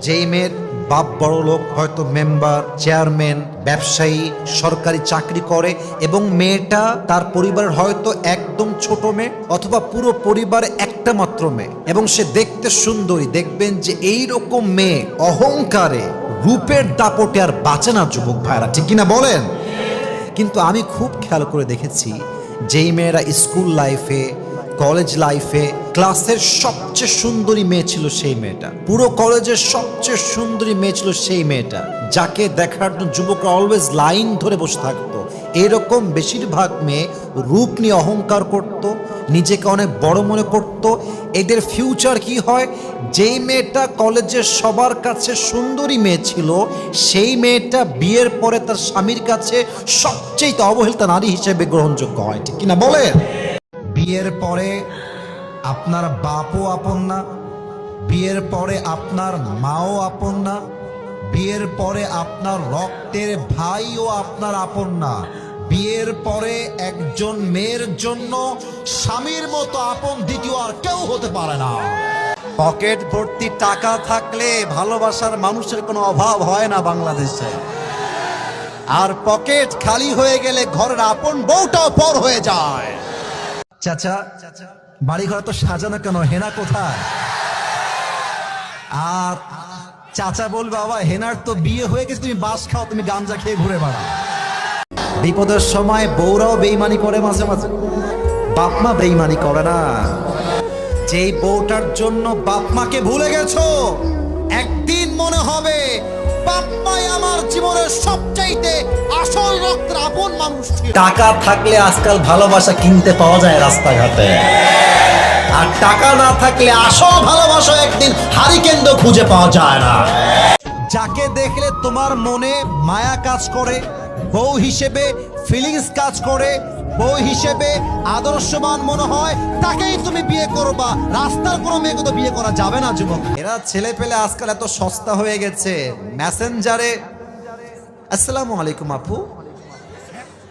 যেই মেয়ের বাপ বড় লোক, হয়তো মেম্বার, চেয়ারম্যান, ব্যবসায়ী, সরকারি চাকরি করে, এবং মেয়েটা তার পরিবারের হয়তো একদম ছোট মেয়ে অথবা পুরো পরিবারে একটা মাত্র মেয়ে, এবং সে দেখতে সুন্দরী, দেখবেন যে এই রকম মেয়ে অহংকারে রূপের দাপটে আর বাঁচে না যুবক ভাইরা, ঠিক কিনা বলেন? কিন্তু আমি খুব খেয়াল করে দেখেছি, যেই মেয়েরা স্কুল লাইফে, কলেজ লাইফে ক্লাসের সবচেয়ে সুন্দরী মেয়ে ছিল সেই মেয়েটা, পুরো কলেজের সবচেয়ে সুন্দরী মেয়ে ছিল সেই মেয়েটা, যাকে দেখার জন্য যুবকরা অলওয়েজ লাইন ধরে বসে থাকতো। এরকম বেশিরভাগ মেয়ে রূপ নিয়ে অহংকার করত, নিজেকে অনেক বড় মনে করত। এদের ফিউচার কি হয়? যেই মেয়েটা কলেজের সবার কাছে সুন্দরী মেয়ে ছিল, সেই মেয়েটা বিয়ের পরে তার স্বামীর কাছে সবচেয়ে অবহেলিত নারী হিসেবে গ্রহণযোগ্য হয়, ঠিক কিনা বলেন? বিয়ের পরে আপনার বাপও আপন না, বিয়ের পরে আপনার মাও আপন না, বিয়ের পরে আপনার রক্তের ভাইও আপনার আপন না। বিয়ের পরে একজন মেয়ের জন্য স্বামীর মতো আপন দ্বিতীয় আর কেউ হতে পারে না। পকেট ভর্তি টাকা থাকলে ভালোবাসার মানুষের কোনো অভাব হয় না বাংলাদেশে, আর পকেট খালি হয়ে গেলে ঘরের আপন বউটাও পর হয়ে যায়। চাচা, বাড়ি ঘর তো সাজানো কেন, হেনা কোথায়? আর চাচা বলবে, বাবা হেনার তো বিয়ে হয়ে গেছে, তুমি বাস খাও, তুমি গাঞ্জা খেয়ে ঘুরে বেড়াও। বিপদের সময় বউরাও বেইমানি করে, মাঝে মাঝে বাপ মা বেইমানি করে না। যেই বউটার জন্য বাপ মাকে ভুলে গেছো, একদিন মনে হবে বাপ মাই আমার জীবনের সবচাইতে আসল রক্তের আপন মানুষ ছিল। টাকা থাকলে আজকাল ভালোবাসা কিনতে পাওয়া যায় রাস্তাঘাটে, আর টাকা না থাকলে আসল ভালোবাসা একদিন হারিকেন খুঁজে পাওয়া যায় না। যাকে দেখলে তোমার মনে মায়া কাজ করে, বউ হিসেবে ফিলিংস কাজ করে, বউ হিসেবে আদর্শবান মনে হয়, তাকেই তুমি বিয়ে করবা। রাস্তার কোনো মেয়েকে তো বিয়ে করা যাবে না যুবক। এরা ছেলে পেলে আজকাল এত সস্তা হয়ে গেছে, মেসেঞ্জারে আসসালামু আলাইকুম আপু,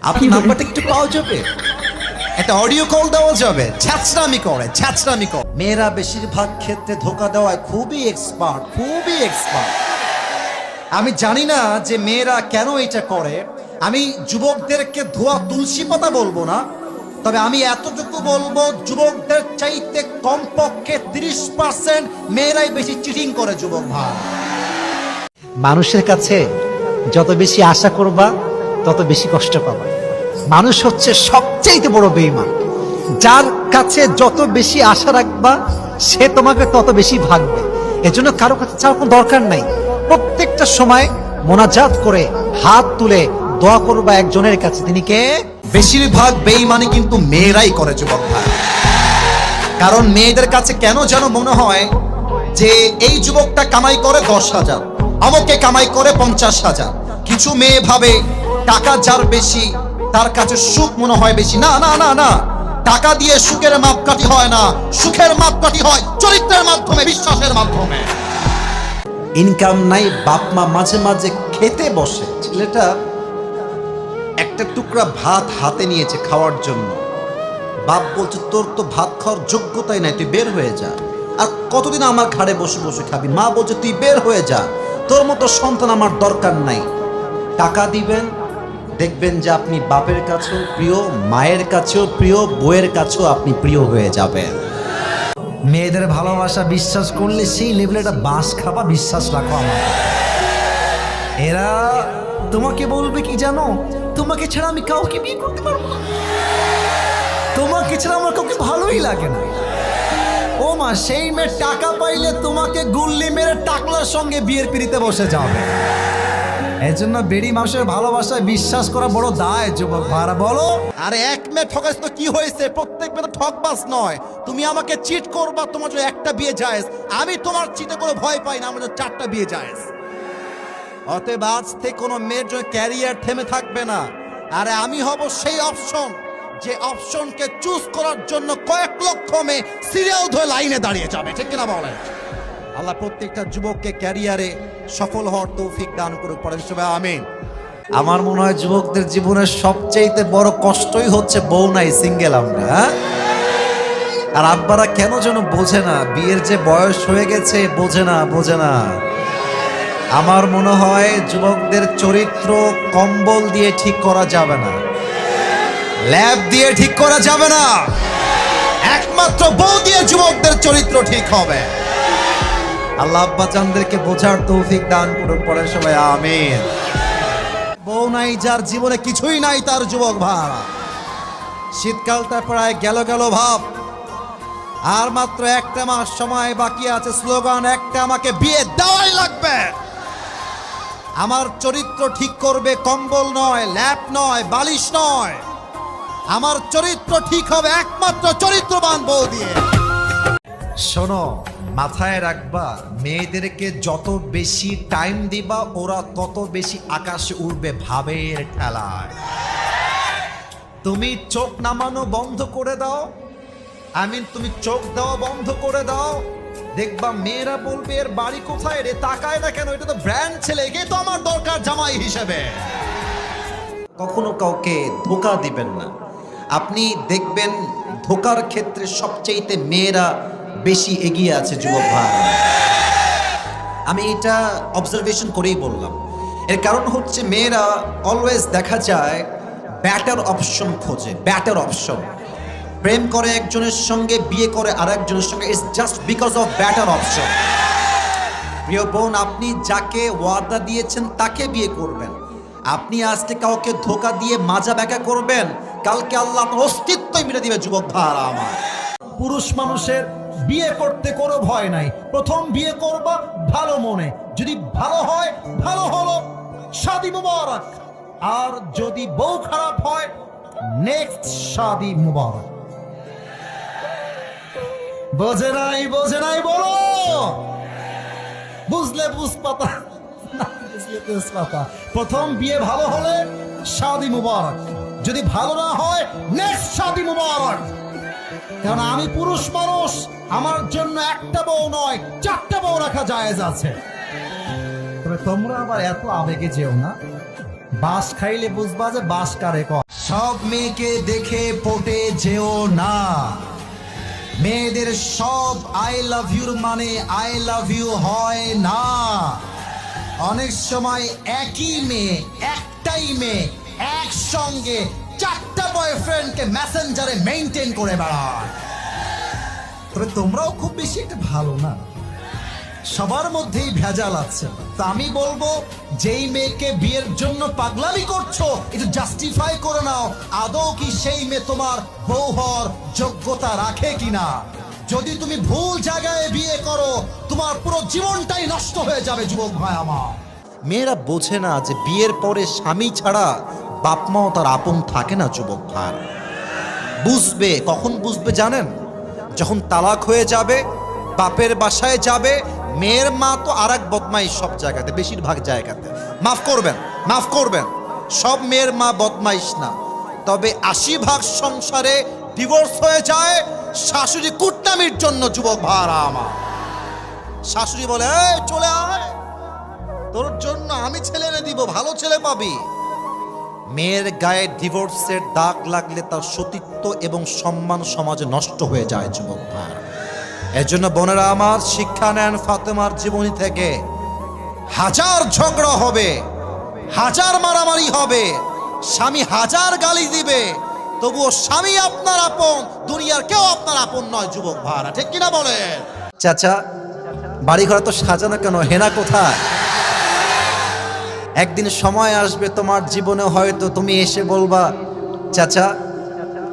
আপনার নাম্বারটা একটু পাওয়া যাবে, একটা অডিও কল দেওয়া যাবে। ছ্যাঁচড়ামি করে, ছ্যাঁচড়ামি করে। মেয়েরা বেশিরভাগ ক্ষেত্রে ধোঁকা দেওয়ায় খুবই এক্সপার্ট, খুবই এক্সপার্ট। আমি জানি না যে মেয়েরা কেন এটা করে। আমি যুবকদেরকে ধোয়া তুলসী পাতা বলবো না, তবে আমি এতটুকু বলবো, যুবকদের চাইতে কমপক্ষে 30% মেয়েরাই বেশি চিটিং করে যুবক ভাই। মানুষের কাছে যত বেশি আশা করবা তত বেশি কষ্ট পাবা। মানুষ হচ্ছে সবচেয়ে বড় বেঈমান। যার কাছে যত বেশি আশা রাখবা সে তোমাকে তত বেশি ভাগবে। এজন্য কারো কাছে চাওয়ার কোনো দরকার নাই। প্রত্যেকটা সময় মোনাজাত করে হাত তুলে দোয়া করবা একজনের কাছে, তিনি কে? বেশিরভাগ বেঈমানি কিন্তু মেয়েরাই করে যুবক ভাই। কারণ মেয়েদের কাছে কেন যেন মনে হয় যে এই যুবকটা কামাই করে 10,000, আমাকে কামাই করে 50,000। কিছু মেয়ে ভাবে টাকা যার বেশি তার কাছে সুখ মনে হয় বেশি। না না না না, টাকা দিয়ে সুখের মাপকাঠি হয় না, সুখের মাপকাঠি হয় চরিত্রের মাধ্যমে, বিশ্বাসের মাধ্যমে। ইনকাম নাই, বাপ মা মাঝে মাঝে খেতে বসে, ছেলেটা একটা টুকরা ভাত হাতে নিয়েছে খাওয়ার জন্য, বাপ বলছে তোর তো ভাত খাওয়ার যোগ্যতাই নাই, তুই বের হয়ে যা। আর কতদিন আমার ঘাড়ে বসে বসে খাবি? মা বলছে তুই বের হয়ে যা, তোর মতো সন্তান আমার দরকার নাই। টাকা দিবেন, দেখবেন যে আপনি বাপের কাছেও প্রিয়, মায়ের কাছেও প্রিয়, বউয়ের কাছেও আপনি প্রিয় হয়ে যাবেন। মেয়েদের ভালোবাসা বিশ্বাস করলে সেই লেভেলে একটা বাস খাবা, বিশ্বাস রাখো আমার। এরা তোমাকে বলবে কি জানো, তোমাকে ছাড়া আমি কাউকে বিয়ে করতে পারবো না, তোমাকে ছাড়া আমার কাউকে ভালোই লাগে না। ও মা, সেই মেয়ে টাকা পাইলে তোমাকে গুল্লি মেরে টাকলার সঙ্গে বিয়ের পিড়িতে বসে যাবে। এই জন্য বেড়ি মাসের ভালোবাসায় বিশ্বাস করা বড় দায় যুবক ভাড়া। বলো, আরে এক মেয়ে ঠকাইছ তো কি হয়েছে? প্রত্যেক মেয়ে তো ঠকবাজ নয়। তুমি আমাকে চিট করবা, তোমার জন্য একটা বিয়ে জায়েজ। আমি তোমার চিটে কোনো ভয় পাই না, আমার জন্য 4টা বিয়ে জায়েজ। অতএব আজ থেকে কোনো মেয়ের জন্য ক্যারিয়ার থেমে থাকবে না। আরে আমি হব সেই অপশন, যে অপশনকে চুজ করার জন্য কয়েক লক্ষ মেয়ে সিরিয়াল ধরে লাইনে দাঁড়িয়ে যাবে, ঠিক কিনা বলেন? আল্লাহ প্রত্যেকটা যুবককে ক্যারিয়ারে সফল হওয়ার তৌফিক দান করুক, পড়েন সবাই আমিন। আমার মনে হয় যুবকদের জীবনের সবচেয়ে বড় কষ্টই হচ্ছে বউ নাই, সিঙ্গেল আমরা। আর আব্বারা কেন যেন বোঝে না, বিয়ের যে বয়স হয়ে গেছে বোঝে না, বোঝে না। আমার মনে হয় যুবকদের চরিত্র কম্বল দিয়ে ঠিক করা যাবে না, ল্যাব দিয়ে ঠিক করা যাবে না, একমাত্র বউ দিয়ে যুবকদের চরিত্র ঠিক হবে। আল্লাহ আব্বা জানদেরকে বোঝার তৌফিক দান করুন, পড়ে সবাই আমিন। বউ নাই যার জীবনে কিছুই নাই তার যুবক ভাড়া, শীতকালটা প্রায় গেল গেল ভাব, আর মাত্র একটা মাস সময় বাকি আছে। স্লোগান একটা, আমাকে বিয়ে দেওয়াই লাগবে। আমার চরিত্র ঠিক করবে কম্বল নয়, ল্যাপ নয়, বালিশ নয়। আমার চরিত্র ঠিক হবে একমাত্র চরিত্রবান বউ দিয়ে। শোনো, মাথায় রাখবা, মেয়েদেরকে যত বেশি টাইম দিবা ওরা তত বেশি আকাশে উঠবে ভাবের ঠেলায়। তুমি চোখ নামানো বন্ধ করে দাও, তুমি চোখ দেওয়া বন্ধ করে দাও, দেখবা মেয়েরা বলবে এর বাড়ি কোথায় রে, তাকায় না কেন, এটা তো ব্র্যান্ড ছেলে, একে তো আমার দরকার জামাই হিসেবে। কখনো কাউকে ধোঁকা দিবেন না। আপনি দেখবেন ধোঁকার ক্ষেত্রে সবচেয়ে মেয়েরা বেশি এগিয়ে আছে যুবক ভাই। আমি এটা অবজারভেশন করেই বললাম। এর কারণ হচ্ছে মেয়েরা অলওয়েজ দেখা যায় ব্যাটার অপশন খোঁজে, ব্যাটার অপশন। প্রেম করে একজনের সঙ্গে, বিয়ে করে আরেকজনের সঙ্গে, it's just because of batter option. প্রিয় বোন, আপনি যাকে ওয়াদা দিয়েছেন তাকে বিয়ে করবেন। আপনি আজকে কাউকে ধোঁকা দিয়ে মাজা ব্যাকা করবেন, কালকে আল্লাহ আপনার অস্তিত্বই মেরে দিবে যুবক ভাইরা আমার। পুরুষ মানুষের বিয়ে করতে কোনো ভয় নাই। প্রথম বিয়ে করবা ভালো মনে, যদি ভালো হয় ভালো হলো, শাদী মুবারক। আর যদি বউ খারাপ হয়, নেক্সট শাদী মুবারক। বোঝে নাই বলো, বুঝলে বুঝপাতা, না বুঝলে তেজপাতা। প্রথম বিয়ে ভালো হলে শাদী মুবারক, যদি ভালো না হয় নেক্সট শাদী মুবারক। কারণ আমি পুরুষ মানুষ, আমার জন্য একটা বউ নয় চারটা বউ রাখা জায়েজ আছে। তবে তোমরা আবার এত আবেগে যেও না, বাস খাইলে বুঝবা যে বাস কারে কয়। সব মেয়েকে দেখে পটে যেও না। মেয়েদের সব আই লাভ ইউর মানে আই লাভ ইউ হয় না। অনেক সময় একই মেয়ে, একটাই মেয়ে একসঙ্গে চারটা বয়ফ্রেন্ডকে মেসেঞ্জারে মেইনটেইন করে বেড়ায়। তবে তোমরাও খুব বেশি একটা ভালো না, সবার মধ্যেই ভেজাল আছে। তা আমি বলবো, যেই মেয়েকে বিয়ের জন্য পাগলামি করছো, এটা জাস্টিফাই করে নাও, আদৌ কি সেই মেয়ে তোমার বউ হওয়ার যোগ্যতা রাখে কিনা। যদি তুমি ভুল জায়গায় বিয়ে করো, তোমার পুরো জীবনটাই নষ্ট হয়ে যাবে যুবক ভাই আমার। মেয়েরা বোঝে না যে বিয়ের পরে স্বামী ছাড়া বাপ মাও তার আপন থাকে না যুবক ভাই। বুঝবে কখন বুঝবে জানেন? যখন তালাক হয়ে যাবে, বাপের বাসায় যাবে, মেয়ের মা তো আর এক বদমাইশ সব জায়গাতে, বেশিরভাগ জায়গাতে। মাফ করবেন, সব মেয়ের মা বদমাইশ না, তবে 80% সংসারে ডিভোর্স হয়ে যায় শাশুড়ি কুটনামির জন্য যুবক ভাড়া আমার। শাশুড়ি বলে, এই চলে আয়, তোর জন্য আমি ছেলে এনে দিব, ভালো ছেলে পাবি। মেয়ের গায়ে ডিভোর্সের দাগ লাগলে তার সতীত্ব এবং সম্মান সমাজে নষ্ট হয়ে যায় যুবক ভাই। এর জন্য বোনেরা আমার, শিক্ষা নেন ফাতেমার জীবনী থেকে। হাজার ঝগড়া হবে, হাজার মারামারি হবে, স্বামী হাজার গালি দিবে, তবুও স্বামী আপনার আপন, দুনিয়ার কেউ আপনার আপন নয় যুবক ভাইরা, ঠিক কিনা বলে? চাচা, বাড়ি ঘর তো সাজানো কেন, হেনা কোথায়? একদিন সময় আসবে তোমার জীবনে, হয়তো তুমি এসে বলবা, চাচা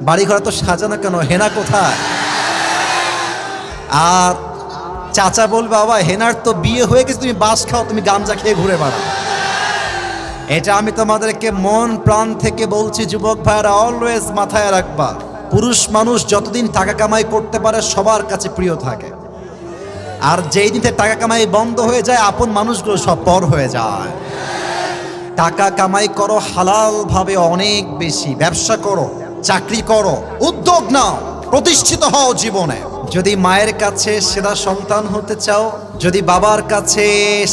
বাড়ি ঘর তো সাজানো কেন, হেনা কোথায়? আর চাচা বলবে, বাবা হেনার তো বিয়ে হয়ে গেছে, তুমি বাস খাও, তুমি গাঞ্জা খেয়ে ঘুরে বেড়াও। এটা আমি তোমাদেরকে মন প্রাণ থেকে বলছি যুবক ভাইরা, অলওয়েজ মাথায় রাখবা, পুরুষ মানুষ যতদিন টাকা কামাই করতে পারে সবার কাছে প্রিয় থাকে। আর যেই দিন টাকা কামাই বন্ধ হয়ে যায়, আপন মানুষগুলো সব পর হয়ে যায়। টাকা কামাই করো হালাল ভাবে, অনেক বেশি ব্যবসা করো, চাকরি করো, উদ্যোগ নাও, প্রতিষ্ঠিত হও জীবনে। যদি মায়ের কাছে সেরা সন্তান হতে চাও, যদি বাবার কাছে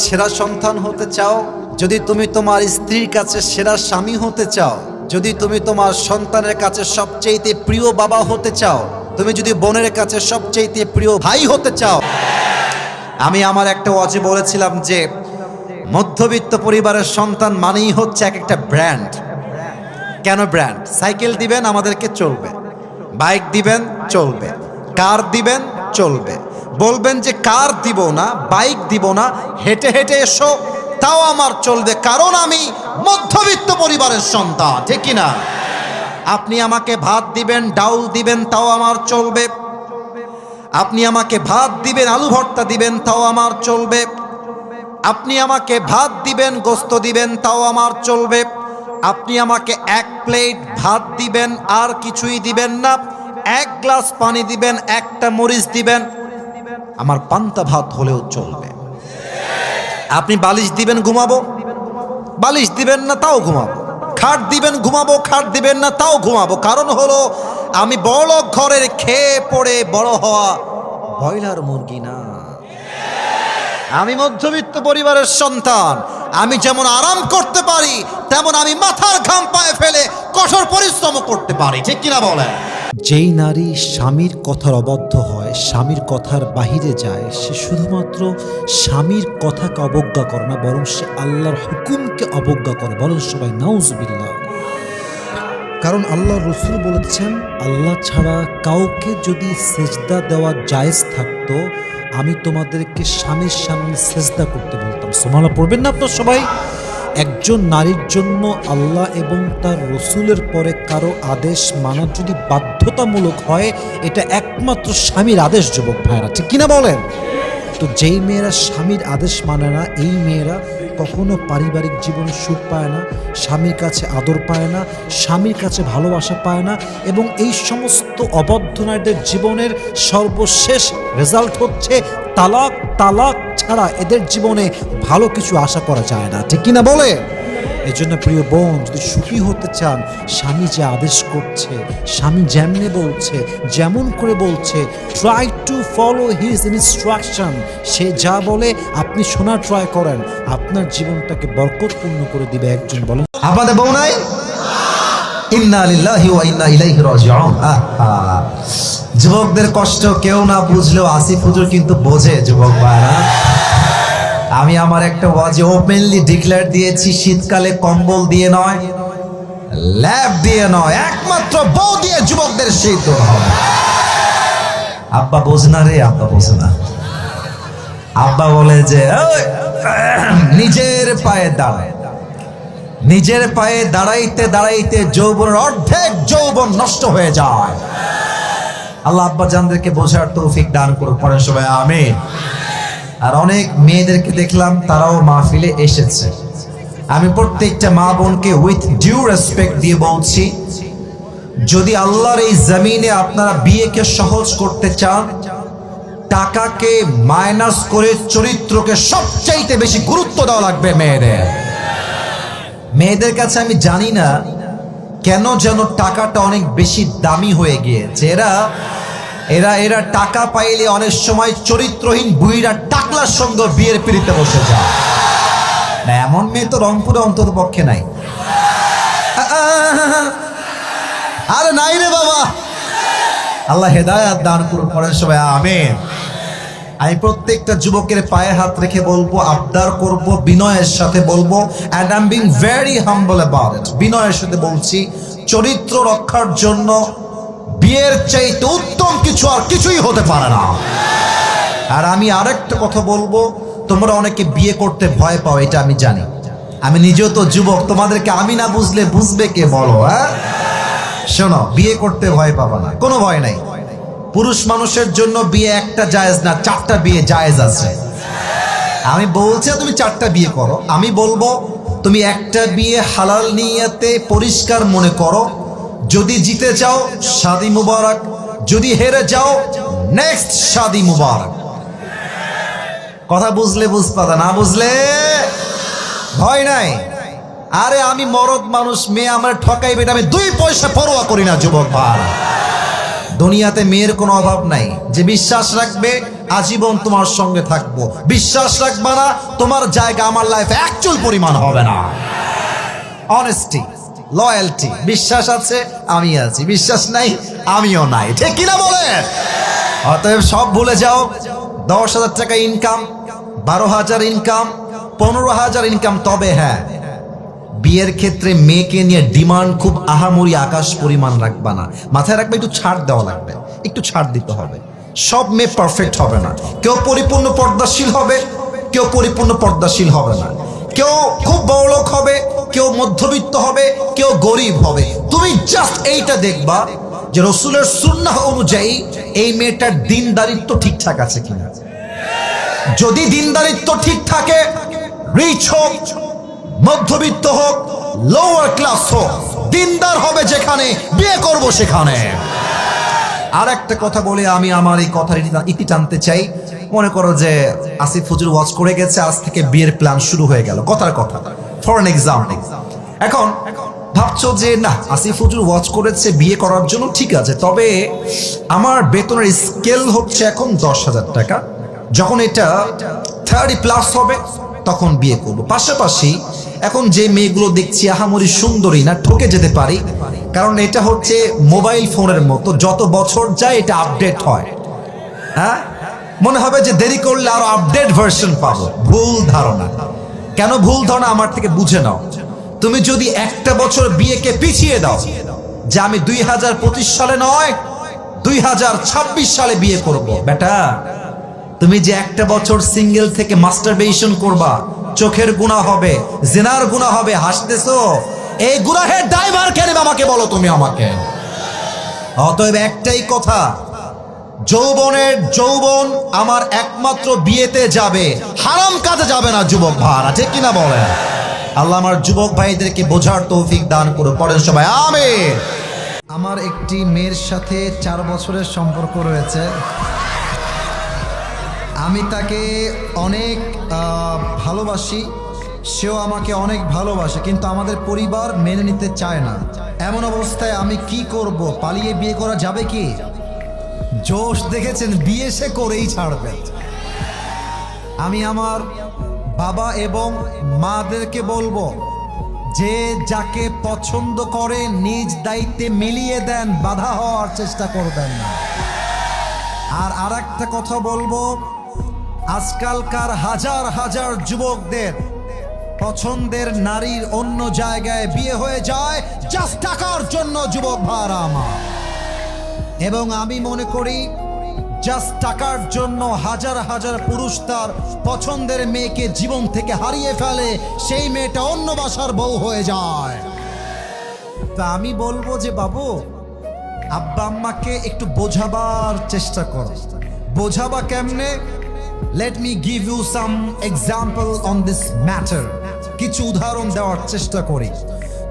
সেরা সন্তান হতে চাও, যদি তুমি তোমার স্ত্রীর কাছে সেরা স্বামী হতে চাও, যদি তুমি তোমার সন্তানের কাছে সবচেয়ে প্রিয় বাবা হতে চাও, তুমি যদি বোনের কাছে সবচেয়ে প্রিয় ভাই হতে চাও, আমি আমার একটা ওয়াজে বলেছিলাম যে মধ্যবিত্ত পরিবারের সন্তান মানেই হচ্ছে এক একটা ব্র্যান্ড। কেন ব্র্যান্ড? সাইকেল দিবেন আমাদেরকে চলবে, বাইক দিবেন চলবে, কার দিবেন চলবে। বলবেন যে কার দিব না, বাইক দিব না, হেঁটে হেঁটে এসো, তাও আমার চলবে, কারণ আমি মধ্যবিত্ত পরিবারের সন্তান, ঠিক কিনা? আপনি আমাকে ভাত দিবেন, ডাউল দিবেন, তাও আমার চলবে। আপনি আমাকে ভাত দিবেন, আলু ভর্তা দিবেন, তাও আমার চলবে। আপনি আমাকে ভাত দিবেন, গোস্ত দিবেন, তাও আমার চলবে। আপনি আমাকে এক প্লেট ভাত দিবেন, আর কিছুই দিবেন না, এক গ্লাস পানি দিবেন, একটা মরিচ দিবেন, আমার পান্তা ভাত হলেও চলবে। আপনি বালিশ দিবেন, ঘুমাবো, বালিশ দিবেন না, তাও ঘুমাবো। খাট দিবেন, ঘুমাবো, খাট দিবেন না, তাও ঘুমাবো। কারণ হলো আমি বড় ঘরের খেয়ে পড়ে বড় হওয়া ব্রয়লার মুরগি না। আমি মধ্যবিত্ত পরিবারের সন্তান। আমি যেমন আরাম করতে পারি, তেমন আমি মাথার ঘাম পায়ে ফেলে কঠোর পরিশ্রম করতে পারি, ঠিক কিনা বলেন? যেই নারী স্বামীর কথার অবদ্ধ হয়, স্বামীর কথার বাহিরে যায়, সে শুধুমাত্র স্বামীর কথাকে অবজ্ঞা করে না, বরং সে আল্লাহর হুকুমকে অবজ্ঞা করে। বলেন সবাই নাউজুবিল্লাহ। কারণ আল্লাহ রসুল বলেছেন, আল্লাহ ছাড়া কাউকে যদি সেজদা দেওয়া জায়েজ থাকতো, আমি তোমাদেরকে স্বামীর সামনে সেজদা করতে বলতাম। সুবহানাল্লাহ পড়বেন না আপনার সবাই? একজন নারীর জন্য আল্লাহ এবং তার রসুলের পরে কারো আদেশ মানা যদি বাধ্যতামূলক হয়, এটা একমাত্র স্বামীর আদেশ, যুবক ভাইরা, ঠিক কিনা বলেন? তো যেই মেয়েরা স্বামীর আদেশ মানে না, এই মেয়েরা কখনো পারিবারিক জীবনে সুখ পায় না, স্বামীর কাছে আদর পায় না, স্বামীর কাছে ভালোবাসা পায় না, এবং এই সমস্ত অবদ্ধ নারীদের জীবনের সর্বশেষ রেজাল্ট হচ্ছে তালাক। তালাক ছাড়া এদের জীবনে ভালো কিছু আশা করা যায় না, ঠিক কিনা বলে? এই জন্য প্রিয় বোন, যদি সুখী হতে চান, স্বামী যে আদেশ করছে, স্বামী যেমনে বলছে, যেমন করে বলছে, try to follow his instruction. সে যা বলে আপনি শোনার ট্রাই করেন, আপনার জীবনটাকে বরকতপূর্ণ করে দিবে। একজন বলেন, আপনাদের বউ নাই? ইন্না লিল্লাহি ওয়া ইন্না ইলাইহি রাজিউন। যুবকদের কষ্ট কেউ না বুঝলেও আসিফ হুজুর কিন্তু বোঝে, যুবক ভাইরা। আমি আমার একটা ওয়াজে ওপেনলি ডিক্লেয়ার দিয়েছি, শীতকালে কম্বল দিয়ে নয়, ল্যাব দিয়ে নয়, একমাত্র বউ দিয়ে যুবকদের শীত দূর হবে। আব্বা বোঝে না রে, আব্বা বোঝে না। আব্বা বলে যে নিজের পায়ে দাঁড়ায়, নিজের পায়ে দাঁড়াইতে দাঁড়াইতে যৌবনের অর্ধেক যৌবন নষ্ট হয়ে যায়। আল্লাহ আব্বা জানদেরকে বোঝার তৌফিক দান করুন, পরে সবাই আমিন। আর অনেক মেয়েদেরকে দেখলাম, তারাও মাহফিলে এসেছে। আমি প্রত্যেকটা মা বোনকে উইথ ডিউ রেসপেক্ট দিয়ে বলছি, যদি আল্লাহর এই জমিনে আপনারা বিয়েকে সহজ করতে চান, টাকাকে মাইনাস করে চরিত্রকে সবচাইতে বেশি গুরুত্ব দেওয়া লাগবে মেয়েদের। মেয়েদের কাছে আমি জানি না কেন যেন টাকাটা অনেক বেশি দামি হয়ে গিয়েছে। এরা এরা টাকা পাইলে অনেক সময় চরিত্রহীন বুইরা টাকলার সঙ্গে বিয়ের পিড়িতে বসে যায়। না, এমন মেয়ে তো রংপুরে অন্তত পক্ষে নাই। আরে নাই রে বাবা, আল্লাহ হেদায়াত দান করুন, পড়েন সবাই আমিন। আমি প্রত্যেকটা যুবকের পায়ে হাত রেখে বলবো, আবদার করব, বিনয়ের সাথে বলবো, and I'm being very humble about it, বিনয়ের সাথে বলছি, চরিত্র রক্ষার জন্য বিয়ের চাইতে উত্তম কিছু আর কিছুই হতে পারে না। আর আমি আরেকটা কথা বলবো, তোমরা অনেকে বিয়ে করতে ভয় পাও, এটা আমি জানি, আমি নিজেও তো যুবক। তোমাদেরকে আমি না বুঝলে বুঝবে কে বলো? হ্যাঁ, শোনো, বিয়ে করতে ভয় পাবা না, কোনো ভয় নাই। পুরুষ মানুষের জন্য বিয়ে একটা জায়েজ না, 4টা বিয়ে জায়েজ আছে। আমি বলছি তুমি 4টা বিয়ে করো, আমি বলবো তুমি একটা বিয়ে হালাল নিয়তে পরিষ্কার মনে করো। যদি জিতে যাও শাদি মুবারক, যদি হেরে যাও নেক্সট শাদি মুবারক। কথা বুঝলে বুঝপাতা, না বুঝলে ভয় নাই। আরে আমি মরদ মানুষ, মেয়ে আমার ঠকাইবে এটা আমি 2 পয়সা পরোয়া করি না, যুবক ভাই। দুনিয়াতে মেয়ের কোনো অভাব নাই। যে বিশ্বাস রাখবে আজীবন তোমার সঙ্গে থাকবো, বিশ্বাস রাখবা না, তোমার জায়গা আমার লাইফে একচুল পরিমাণ হবে না। অনেস্টি, লয়্যালটি, বিশ্বাস আছে আমি আছি, বিশ্বাস নাই আমিও নাই, ঠিক কিনা বলেন? অতএব সব ভুলে যাও। 10,000 টাকা ইনকাম, 12,000 ইনকাম, 15,000 ইনকাম। তবে হ্যাঁ, বিয়ের ক্ষেত্রে মেয়েকে নিয়ে ডিমান্ড খুব আহামরি আকাশ পরিমাণ রাখবা না, মাথায় রাখবে একটু ছাড় দেওয়া লাগবে, একটু ছাড় দিতে হবে। সব মেয়ে পারফেক্ট হবে না, কেউ পরিপূর্ণ পর্দাশীল হবে, কেউ পরিপূর্ণ পর্দাশীল হবে না, কেউ খুব বড়লোক হবে, কেউ মধ্যবিত্ত হবে, কেউ গরিব হবে। তুমি জাস্ট এইটা দেখবা যে রসুলের সুন্নাহ অনুযায়ী এই মেয়েটার দিনদারিত্ব ঠিকঠাক আছে কিনা। যদি দিনদারিত্ব ঠিক থাকে, রিচ হোক, মধ্যবিত্ত হোক, লোয়ার ক্লাস হোক, দিনদার হবে যেখানে, বিয়ে করব সেখানে। আর একটা কথা বলে আমি আমার এই কথার ইতি টানতে চাই। মনে করো যে আসিফ হুজুর ওয়াজ করে গেছে, আজ থেকে বিয়ের প্ল্যান শুরু হয়ে গেল, কথার কথা, ফর এন এক্সাম্পল। এখন ভাবছো যে না, আসিফ হুজুর ওয়াজ করেছে বিয়ে করার জন্য, ঠিক আছে, তবে আমার বেতনের স্কেল হচ্ছে এখন 10,000 টাকা, যখন এটা 30+ হবে তখন বিয়ে করব। পাশাপাশি এখন যে মেয়েগুলো দেখছি আহামরি সুন্দরী না, ঠকে যেতে পারি, কারণ এটা হচ্ছে মোবাইল ফোনের মতো, যত বছর যায় এটা আপডেট হয়। হ্যাঁ, মনে হবে যে দেরি করলে আরো আপডেট ভার্সন পাবো। ভুল ধারণা। কেন ভুল ধারণা? আমার থেকে বুঝে নাও। তুমি যদি একটা বছর বিয়েকে পিছিয়ে দাও, যে আমি 2025 সালে নয় 2026 সালে বিয়ে করব, বেটা তুমি যে একটা বছর সিঙ্গেল থেকে মাস্টারবেশন করবা, চোখের গুনাহ হবে, জিনার গুনাহ হবে, হাসতেছো, এই গুনাহের ড্রাইভার কে নেবে আমাকে বলো তুমি আমাকে। অতএব একটাই কথা, যৌবন আমার একমাত্র বিয়েতে যাবে, হারাম কাজে যাবে না যুবক ভাইরা, ঠিক কিনা বলেন? আল্লাহ আমার যুবক ভাইদেরকে বোঝার তৌফিক দান করুন, পড়েন সবাই আমিন। আমার একটি মেয়ের সাথে 4 বছরের সম্পর্ক রয়েছে। আমি তাকে অনেক ভালোবাসি, সেও আমাকে অনেক ভালোবাসে, কিন্তু আমাদের পরিবার মেনে নিতে চায় না। এমন অবস্থায় আমি কি করব? পালিয়ে বিয়ে করা যাবে কি? জোশ দেখেছেন, বিয়ে সে করেই ছাড়বে। আমি আমার বাবা এবং মাদেরকে বলবো যে যাকে পছন্দ করে নিজ দায়িত্বে মিলিয়ে দেন, বাধা হওয়ার চেষ্টা করবেন না। আর একটা কথা বলবো, আজকালকার হাজার হাজার যুবকদের পছন্দের নারীর অন্য জায়গায় বিয়ে হয়ে যায় জাস্ট টাকার জন্য, যুবক ভাইরা আমার। এবং আমি মনে করি জাস্ট টাকার জন্য হাজার হাজার পুরুষ তার পছন্দের মেয়েকে জীবন থেকে হারিয়ে ফেলে, সেই মেয়েটা অন্য বাসার বউ হয়ে যায়। তা আমি বলবো যে বাবু, আব্বা আম্মাকে একটু বোঝাবার চেষ্টা করো। বোঝাবা কেমনে? Let me give you some example on this matter. কিছু উদাহরণ দেওয়ার চেষ্টা করি।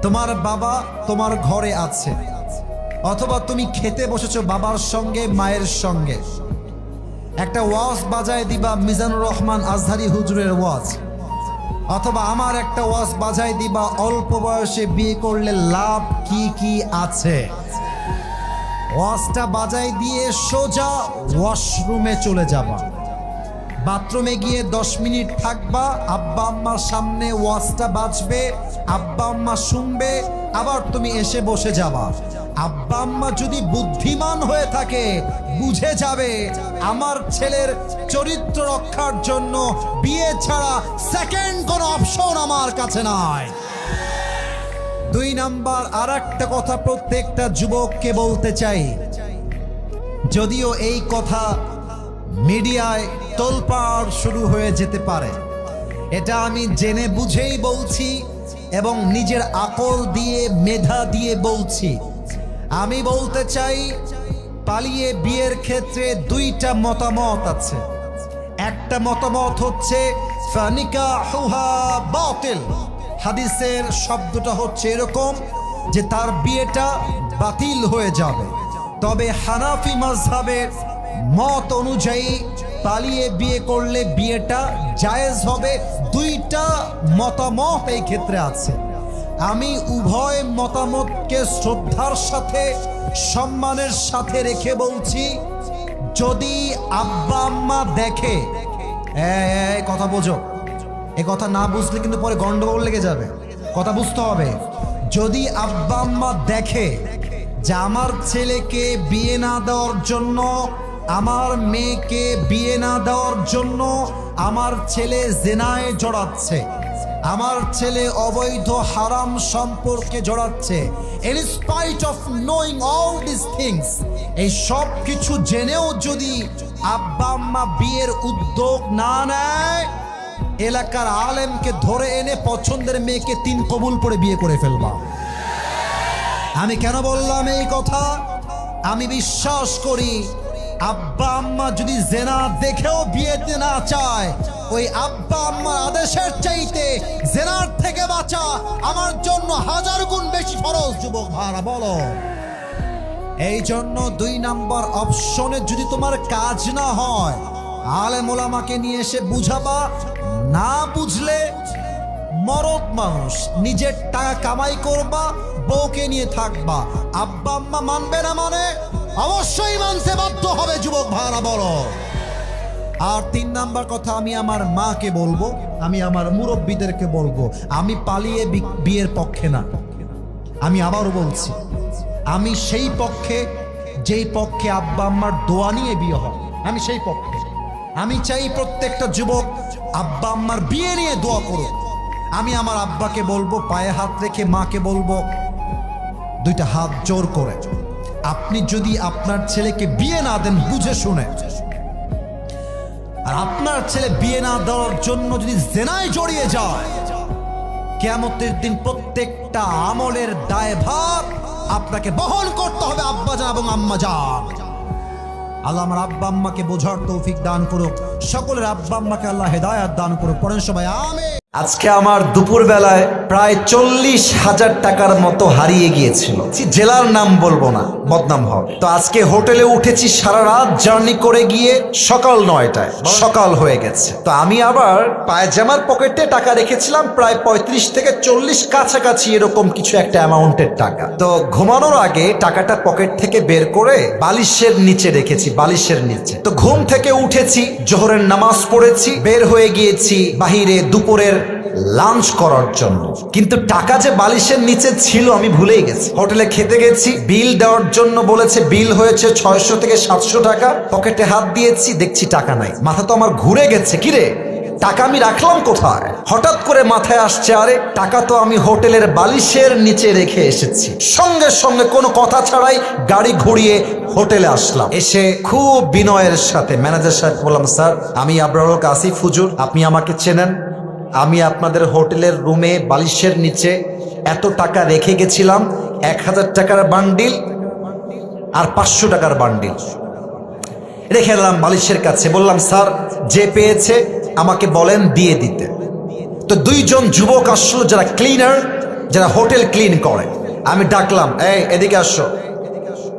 তোমার বাবা তোমার ঘরে আছে, অথবা তুমি খেতে বসেছো বাবার সঙ্গে মায়ের সঙ্গে, একটা ওয়াজ বাজায় দিবা মিজানুর রহমান আজহারি হুজুরের ওয়াজ, অথবা আমার একটা ওয়াজ বাজায় দিবা অল্প বয়সে বিয়ে করলে লাভ কি কি আছে। ওয়াজটা বাজাই দিয়ে সোজা ওয়াশরুমে চলে যাবা, বাথরুমে গিয়ে 10 মিনিট থাকবা, আব্বা আম্মার সামনে ওয়াজটা বাজবে, আব্বা আম্মা শুনবে, আবার তুমি এসে বসে যাবা। আব্বা আম্মা যদি বুদ্ধিমান হয়ে থাকে বুঝে যাবে আমার ছেলের চরিত্র রক্ষার জন্য বিয়ে ছাড়া সেকেন্ড কোনো অপশন আমার কাছে নাই। 2 নাম্বার, আর একটা কথা প্রত্যেকটা যুবককে বলতে চাই, যদিও এই কথা মিডিয়ায় তোলপাড় শুরু হয়ে যেতে পারে, এটা আমি জেনে বুঝেই বলছি এবং নিজের আকল দিয়ে মেধা দিয়ে বলছি। আমি বলতে চাই, পালিয়ে বিয়ের ক্ষেত্রে 2টা মতামত আছে। একটা মতামত হচ্ছে ফানিকাহুহা বাতিল, হাদিসের শব্দটা হচ্ছে এরকম যে তার বিয়েটা বাতিল হয়ে যাবে। তবে হানাফি মাযহাবের মত অনুযায়ী পালিয়ে বিয়ে করলে বিয়েটা জায়েজ হবে। 2টা মতামত এই ক্ষেত্রে আছে। আমি উভয় মতামতকে শ্রদ্ধার সাথে সম্মানের সাথে রেখে বলছি, যদি আব্বা আম্মা দেখে, কথা বোঝো, এ কথা না বুঝলে কিন্তু পরে গন্ডগোল লেগে যাবে, কথা বুঝতে হবে। যদি আব্বা আম্মা দেখে যে আমার ছেলেকে বিয়ে না দেওয়ার জন্য, আমার মেয়েকে বিয়ে না দেওয়ার জন্য আমার ছেলে জেনায় জড়াচ্ছে, আমার ছেলে অবৈধ হারাম সম্পর্কে জড়াচ্ছে, in spite of knowing all these things, এই সব কিছু জেনেও যদি আব্বা আম্মা বিয়ের উদ্যোগ না নেয়, এলাকার আলেমকে ধরে এনে পছন্দের মেয়েকে 3 কবুল করে বিয়ে করে ফেলবা। আমি কেন বললাম এই কথা? আমি বিশ্বাস করি আব্বা আম্মা যদি জেনা দেখেও বিয়েতে না চায়, ওই আব্বা আম্মার আদেশের চাইতে জেনার থেকে বাঁচা আমার জন্য 1000 গুণ বেশি ফরজ। যুবক ভাইরা বলো, এই জন্য 2 নাম্বার অপশনে যদি তোমার কাজ না হয়, আলেম ওলামাকে নিয়ে এসে বুঝাবা, না বুঝলে মরদ মানুষ, নিজের টাকা কামাই করবা, বউকে নিয়ে থাকবা। আব্বা আম্মা মানবে না মানে অবশ্যই মানতে বাধ্য হবে। যুবক ভাইরা বলো। আর 3 নাম্বার কথা আমি আমার মাকে বলবো, আমি আমার মুরব্বীদেরকে বলবো, আমি পালিয়ে বিয়ের পক্ষে না। আমি আবারও বলছি, আমি সেই পক্ষে যেই পক্ষে আব্বা আম্মার দোয়া নিয়ে বিয়ে হয়, আমি সেই পক্ষে। আমি চাই প্রত্যেকটা যুবক আব্বা আম্মার বিয়ে নিয়ে দোয়া করুক। আমি আমার আব্বাকে বলবো, পায়ে হাত রেখে, মাকে বলবো 2টা হাত জোর করে, আপনি যদি আপনার ছেলেকে বিয়ে না দেন বুঝে শুনে, আর আপনার ছেলে বিয়ে না দেওয়ার জন্য যদি জেনায় জড়িয়ে যায়, কিয়ামতের দিন প্রত্যেকটা আমলের দায়ভার আপনাকে বহন করতে হবে আব্বাজান এবং আম্মাজান। আল্লাহ আমার আব্বা আম্মাকে বোঝার তৌফিক দান করুক, সকলের আব্বা আম্মাকে আল্লাহ হেদায়েত দান করুক। পড়েন সবাই আমিন। আজকে আমার দুপুর বেলায় প্রায় 40,000 টাকার মতো হারিয়ে গিয়েছিল। জেলার নাম বলবো না, বদনাম হবে। তো আজকে হোটেলে উঠেছি, সারা রাত জার্নি করে গিয়ে সকাল 9টায় সকাল হয়ে গেছে। তো আমি আবার পায়জামার পকেটে টাকা রেখেছিলাম প্রায় 35 থেকে 40 কাছাকাছি এরকম কিছু একটা অ্যামাউন্টের টাকা। তো ঘুমানোর আগে টাকাটা পকেট থেকে বের করে বালিশের নিচে রেখেছি, বালিশের নিচে। তো ঘুম থেকে উঠেছি, জোহরের নামাজ পড়েছি, বের হয়ে গিয়েছি বাহিরে দুপুরের লাঞ্চ করার জন্য। কিন্তু টাকা যে বালিশের নিচে ছিল আমি ভুলেই গেছি। হোটেলে খেতে গেছি, বিল দেওয়ার জন্য বলেছে, বিল হয়েছে 600 থেকে 700 টাকা। পকেটে হাত দিয়েছি, দেখছি টাকা নাই। মাথা তো আমার ঘুরে গেছে, কিরে টাকা আমি রাখলাম কোথায়? হঠাৎ করে মাথায় আসছে, আরে টাকা তো আমি হোটেলের বালিশের নিচে রেখে এসেছি। সঙ্গে সঙ্গে কোনো কথা ছাড়াই গাড়ি ঘুরিয়ে হোটেলে আসলাম। এসে খুব বিনয়ের সাথে ম্যানেজার সাহেব বললাম, স্যার আমি আবরারুল আসিফ হুজুর, আপনি আমাকে চেনেন? আমি আপনাদের হোটেলের রুমে বালিশের নিচে এত টাকা রেখে গেছিলাম, 1000 টাকার বান্ডিল আর 500 টাকার বান্ডিল রেখে এলাম বালিশের কাছে। বললাম, স্যার যে পেয়েছে আমাকে বলেন দিয়ে দিতে। তো 2 জন যুবক আসলো, যারা ক্লিনার, যারা হোটেল ক্লিন করে। আমি ডাকলাম, এই এদিকে আসো।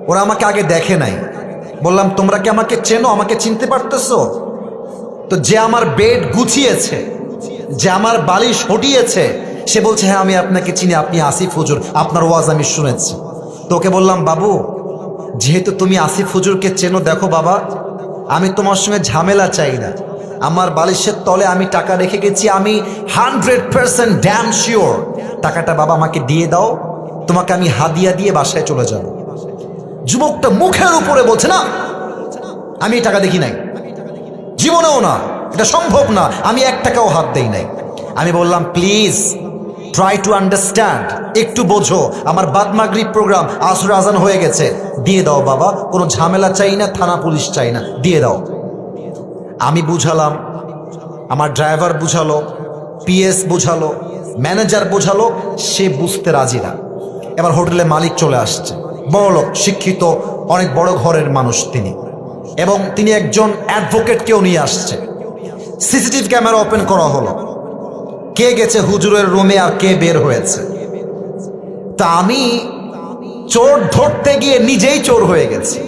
ওরা আমাকে আগে দেখে নাই। বললাম, তোমরা কি আমাকে চেনো? আমাকে চিনতে পারতেছো? তো যে আমার বেড গুছিয়েছে, যে আমার বালিশ হটিয়েছে, সে বলছে, হ্যাঁ আমি আপনাকে চিনি, আপনি আসিফ হুজুর, আপনার ওয়াজ আমি শুনেছি। তোকে বললাম, বাবু যেহেতু তুমি আসিফ হুজুরকে চেনো, দেখো বাবা আমি তোমার সঙ্গে ঝামেলা চাই না। আমার বালিশের তলে আমি টাকা রেখে গেছি, আমি 100% ড্যাম শিওর। টাকাটা বাবা আমাকে দিয়ে দাও, তোমাকে আমি হাদিয়া দিয়ে বাসায় চলে যাব। যুবকটা মুখের উপরে বলছে, না আমি টাকা দেখি নাই, জীবনেও না, এটা সম্ভব না, আমি 1 টাকাও হাত দেই নাই। আমি বললাম, প্লিজ ট্রাই টু আন্ডারস্ট্যান্ড, একটু বোঝো, আমার বাদ মাগরিব প্রোগ্রাম, আসর আজান হয়ে গেছে, দিয়ে দাও বাবা, কোনো ঝামেলা চাই না, থানা পুলিশ চাই না, দিয়ে দাও। আমি বুঝালাম, আমার ড্রাইভার বুঝালো, পিএস বুঝালো, ম্যানেজার বুঝালো, সে বুঝতে রাজি না। এবার হোটেলে মালিক চলে আসছে, বড়লোক, শিক্ষিত, অনেক বড় ঘরের মানুষ তিনি, এবং তিনি একজন অ্যাডভোকেটকেও নিয়ে আসছে। সিসিটিভি ক্যামেরা ওপেন করা হলো, কে গেছে হুজুরের রুমে আর কে বের হয়েছে। তা আমি চোর ধরতে গিয়ে নিজেই চোর হয়ে গেছি।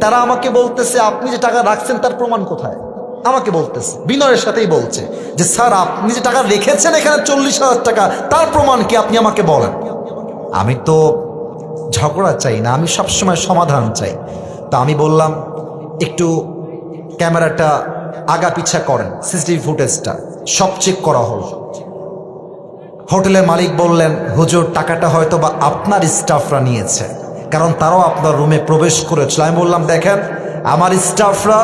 তারা আমাকে বলতেছে, আপনি যে টাকা রাখছেন তার প্রমাণ কোথায়? আমাকে বলতেছে, বিনয়ের সাথেই বলছে যে, স্যার আপনি যে টাকা রেখেছেন এখানে 40,000 টাকা, তার প্রমাণ কি আপনি আমাকে বলেন। আমি তো ঝগড়া চাই না, আমি সবসময় সমাধান চাই। তা আমি বললাম, একটু ক্যামেরাটা আগা পিছা করেন, সিসিটিভি ফুটেজটা সব চেক করা হলো। হোটেলের মালিক বললেন, হুজুর টাকাটা হয়তো বা আপনার স্টাফরা নিয়েছে, কারণ তারাও আপনার রুমে প্রবেশ করেছিল। আমি বললাম, দেখেন আমার স্টাফরা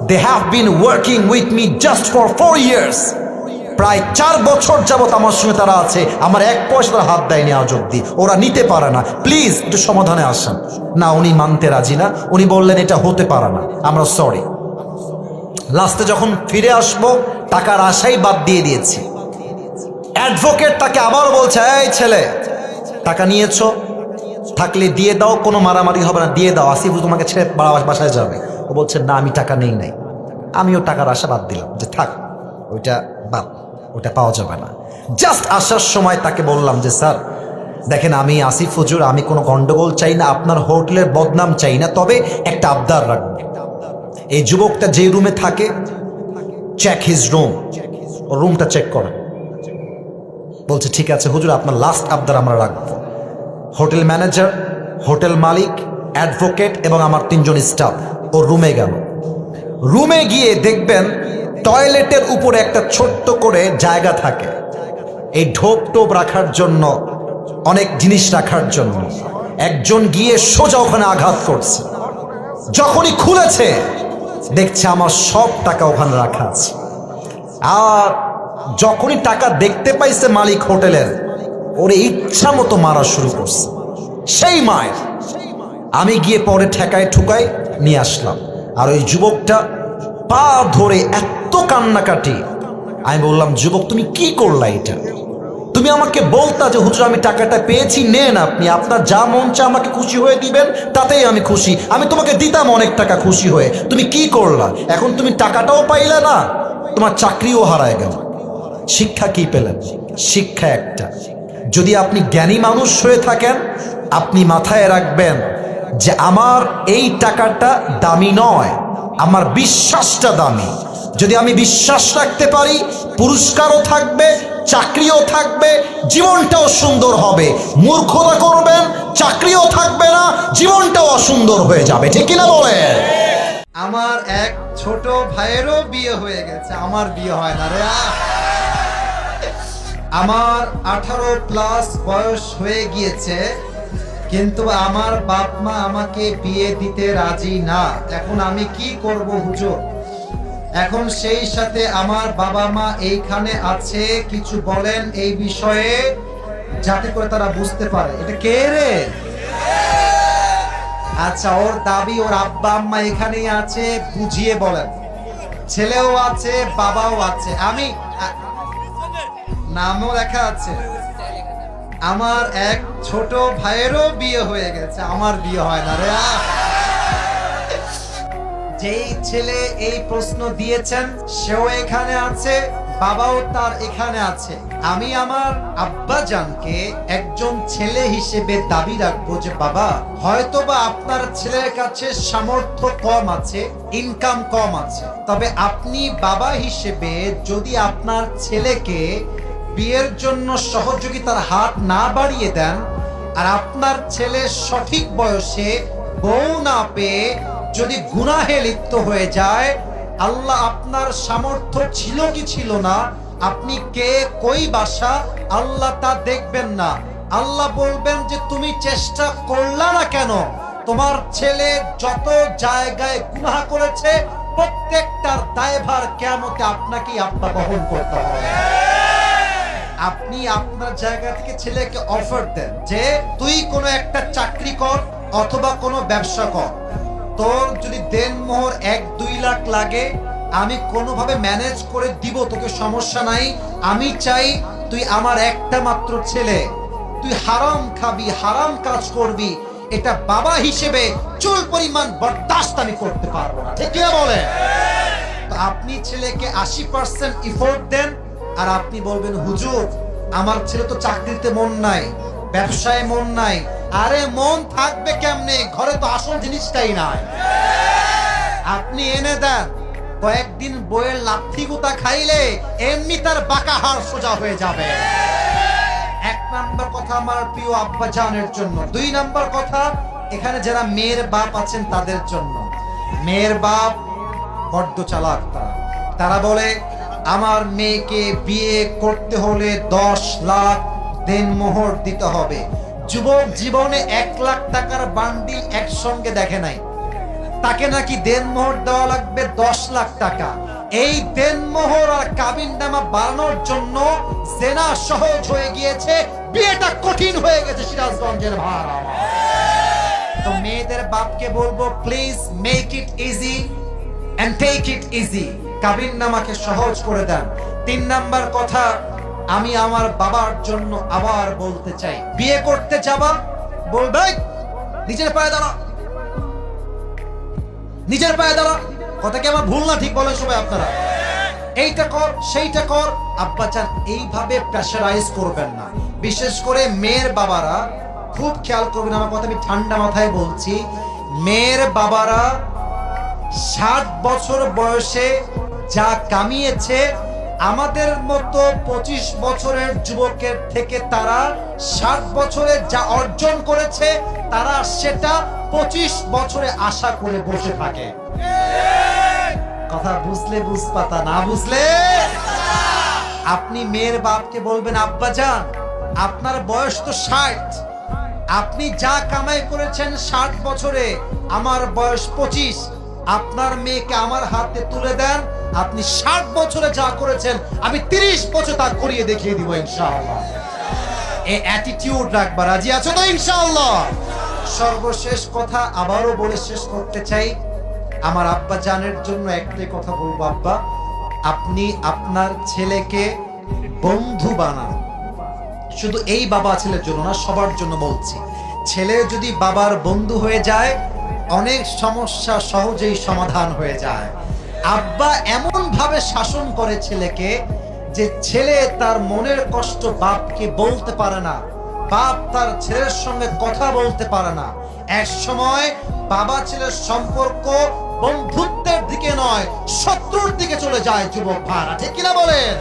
they have been working with me just for 4 years. প্রায় 4 বছর যাবত আমার সঙ্গে তারা আছে, আমার 1 পয়সা তারা হাত দেয়নি আজ অব্দি, ওরা নিতে পারে না, প্লিজ একটু সমাধানে আসেন। না, উনি মানতে রাজি না, উনি বললেন এটা হতে পারে না, আমরা সরি। লাস্টে যখন ফিরে আসবো টাকার আশাই বাদ দিয়ে দিয়েছি। অ্যাডভোকেট তাকে আবার বলছে, এই ছেলে টাকা নিয়েছো, থাকলে দিয়ে দাও, কোনো মারামারি হবে না, দিয়ে দাও, আসিফ তোমাকে ছেড়ে বাসায় যাবে। ও বলছে না, আমি টাকা নেই নাই। আমিও টাকার আশা বাদ দিলাম যে থাক, ওইটা বাদ, ওটা পাওয়া যাবে না। জাস্ট আসার সময় তাকে বললাম যে স্যার দেখেন, আমি আসিফ হুজুর, আমি কোনো গন্ডগোল চাই না, আপনার হোটেলের বদনাম চাই না, তবে একটা আবদার রাখবো, এই যুবকটা যে রুমে থাকে চেক হিজ রুম, রুমটা চেক করেন। বলছে ঠিক আছে হুজুর, আপনার লাস্ট আবদার আমরা রাখবো। হোটেল ম্যানেজার, হোটেল মালিক, অ্যাডভোকেট এবং আমার 3 জন স্টাফ ও রুমে গেল। রুমে গিয়ে দেখবেন টয়লেটের উপরে একটা ছোট্ট করে জায়গা থাকে, এই ঢোপ টোপ রাখার জন্য, অনেক জিনিস রাখার জন্য। একজন গিয়ে সোজা ওখানে আঘাত করছে। যখনই খুলেছে দেখছে আমার সব টাকা ওখানে রাখা আছে। আর যখনই টাকা দেখতে পাইছে মালিক হোটেলের, ওরে ইচ্ছা মতো মারা শুরু করছে। সেই মায়ের আমি গিয়ে পরে ঠেকায় ঠুকায় নিয়ে আসলাম। আর ওই যুবকটা পা ধরে এত কান্নাকাটি, আমি বললাম যুবক তুমি কি করলা এটা? তুমি আমাকে বলতা যে হুজুর আমি টাকাটা পেয়েছি, নেন আপনি, আপনার যা মন চায় আমাকে খুশি হয়ে দিবেন, তাতেই আমি খুশি, আমি তোমাকে দিতাম অনেক টাকা খুশি হয়ে। তুমি কি করলা? এখন তুমি টাকাটাও পাইলে না, তোমার চাকরিও হারায় গেল। শিক্ষা কি পেলেন? শিক্ষা একটা, যদি আপনি জ্ঞানী মানুষ হয়ে থাকেন, আপনি মাথায় রাখবেন যে আমার এই টাকাটা দামি নয়, আমার বিশ্বাসটা দামি। যদি আমি বিশ্বাস রাখতে পারি, পুরস্কারও থাকবে, চাকরিও থাকবে, জীবনটাও সুন্দর হবে। মূর্খতা করবেন, চাকরিও থাকবে না, জীবনটাও অসুন্দর হয়ে যাবে। ঠিক কিনা বলেন? আমার এক ছোট ভাইয়েরও বিয়ে হয়ে গেছে, আমার বিয়ে হয় না রে। আমার 18+ বয়স হয়ে গিয়েছে, কিন্তু আমার বাপ মা আমাকে বিয়ে দিতে রাজি না। এখন আমি কি করব হুজুর? এখন সেই সাথে আমার বাবা মা এইখানে আছে, কিছু বলেন এই বিষয়ে, যাতে করে তারা বুঝতে পারে। এটা কে রে? আচ্ছা, ওর দাবি ওর আব্বা আম্মা এখানেই আছে, বুঝিয়ে বলেন। ছেলেও আছে, বাবাও আছে, আমি নামও লেখা আছে। আমার এক ছোট ভাইয়েরও বিয়ে হয়ে গেছে, আমার বিয়ে হয় না রে। যেই ছেলে এই প্রশ্ন দিয়েছেন সেও এখানে আছে, বাবাও তার এখানে আছে। আমি আমার আব্বাজানকে একজন ছেলে হিসেবে দাবি রাখবো যে বাবা, হয়তোবা আপনার ছেলের কাছে সামর্থ্য কম আছে, ইনকাম কম আছে, তবে আপনি বাবা হিসেবে যদি আপনার ছেলেকে বিয়ের জন্য সহযোগিতার হাত না বাড়িয়ে দেন, আর আপনার ছেলে সঠিক বয়সে বউ না পেয়ে যদি গুনাহে লিপ্ত হয়ে যায়, আল্লাহ আপনার সামর্থ্য ছিল কি ছিল না, আপনি কে কই বাসা, আল্লাহ তা দেখবেন না। আল্লাহ বলবেন যে তুমি চেষ্টা করলা না কেন? তোমার ছেলে যত জায়গায় গুনাহ করেছে প্রত্যেকটার দায়ভার কিয়ামতে আপনাকেই আব্বা বহন করতে হবে। আপনি আপনার জায়গা থেকে ছেলেকে অফার দেন যে তুই কোনো একটা চাকরি কর অথবা কোনো ব্যবসা কর, তোর যদি দেনমোহর 1-2 লাখ লাগে আমি কোনোভাবে ম্যানেজ করে দিব, তোকে সমস্যা নাই। আমি চাই তুই আমার একটা মাত্র ছেলে, তুই হারাম খাবি, হারাম কাজ করবি, এটা বাবা হিসেবে চুল পরিমাণ বরদাস্ত আমি করতে পারবো না। ঠিক না বলে? তো আপনি ছেলেকে 80% এফোর্ট দেন, আর আপনি বলবেন হুজুর আমার ছেলে তো চাকরিতে মন নাই, ব্যবসায় মন নাই। আরে মন থাকবে কেমনে? ঘরে তো আসল জিনিসটাই নাই। আপনি এনে দেন, কয়েকদিন বইয়ের লাথি গুতা খাইলে এমনি তার বাঁকা হাড় সোজা হয়ে যাবে। 1 নাম্বার কথা আমার প্রিয় আব্বা জানের জন্য। 2 নাম্বার কথা এখানে যারা মেয়ের বাপ আছেন তাদের জন্য। মেয়ের বাপ বড্ড চালাক, তারা বলে আমার মেয়েকে বিয়ে করতে হলে 10 লাখ দেনমোহর দিতে হবে। যুবক জীবনে 1 লাখ টাকার বান্ডিল একসঙ্গে দেখে নাই। তাকে নাকি দেনমোহর দেওয়া লাগবে 10 লাখ টাকা। এই দেনমোহর আর কাবিননামা বানানোর জন্য জেনা সহজ হয়ে গিয়েছে, বিয়েটা কঠিন হয়ে গেছে সিরাজগঞ্জের ভাড়া। তো মেয়েদের বাপকে বলবো, please make it easy and take it easy, কাবিননামাকে সহজ করে দেন। 3 নাম্বার কথা আমি আমার বাবার জন্য আবার বলতে চাই, বিয়ে করতে যাবা বলবে নিজের পায়ে দাঁড়া, নিজের পায়ে দাঁড়া। কথা কি আমার ভুল না ঠিক বলেন সবাই আপনারা? এইটা কর সেইটা কর, আব্বাজান এইভাবে প্রেসারাইজ করবেন না। বিশেষ করে মেয়ের বাবারা খুব খেয়াল করবেন আমার কথা, আমি ঠান্ডা মাথায় বলছি। মেয়ের বাবারা 60 বছর বয়সে যা কামিয়েছে, আমাদের মতো 25 বছরের যুবকের থেকে তারা 60 বছরে যা অর্জন করেছে, তারা সেটা 25 বছরে আশা করে বসে থাকে। কথা বুঝলে বুঝপাতা, না বুঝলে আপনি মেয়ের বাপকে বলবেন, আব্বাজান আপনার বয়স তো 60, আপনি যা কামাই করেছেন 60 বছরে, আমার বয়স 25, আপনার মেয়েকে আমার হাতে তুলে দেন, আপনি 60 বছরে যা করেছেন আমি 30 বছর তা করিয়ে দেখিয়ে দিব ইনশাআল্লাহ। এই অ্যাটিটিউড রাখবা, রাজি আছো তো ইনশাআল্লাহ? সর্বশেষ কথা আবারও বলে শেষ করতে চাই, আমার আব্বা জানের জন্য একটাই কথা বলবো, আব্বা আপনি আপনার ছেলেকে বন্ধু বানান। শুধু এই বাবা ছেলের জন্য না, সবার জন্য বলছি। ছেলে যদি বাবার বন্ধু হয়ে যায়, অনেক সমস্যা সহজেই সমাধান হয়ে যায়। আব্বা এমন ভাবে শাসন করে ছেলেকে যে ছেলে তার মনের কষ্ট বাপকে বলতে পারে না, বাপ তার ছেলের সঙ্গে কথা বলতে পারে না। এক সময় বাবা ছেলের সম্পর্ক বন্ধুত্বের দিকে নয়, শত্রুর দিকে চলে যায় যুবক ভাড়া, ঠিক কিনা বলেন?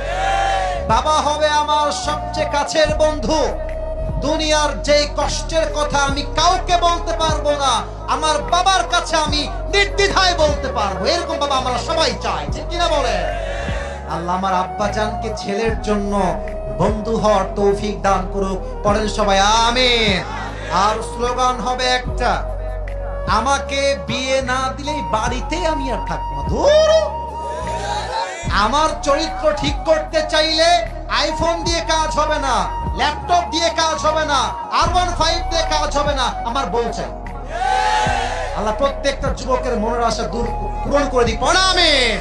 বাবা হবে আমার সবচেয়ে কাছের বন্ধু, দুনিয়ার যে কষ্টের কথা আমি কাউকে বলতে পারবো না, আমার বাবার কাছে আমি নির্দ্বিধায় বলতে পারবো। এরকম বাবা আমরা সবাই চাই, ঠিক কিনা বলেন? আল্লাহ আমার আব্বা জানকে ছেলের জন্য বন্ধু হওয়ার তৌফিক দান করুক। পড়েন সবাই আমিন। আর স্লোগান হবে একটা, আমাকে বিয়ে না দিলেই বাড়িতে আমি আর থাকবো না। ধুর, আমার চরিত্র ঠিক করতে চাইলে আইফোন দিয়ে কাজ হবে না, ল্যাপটপ দিয়ে কাজ হবে না, R15 দিয়ে কাজ হবে না, আমার বউ চাই। আল্লাহ প্রত্যেকটা যুবকের মনের আশা পূরণ করে দিই। পড়া আমিন।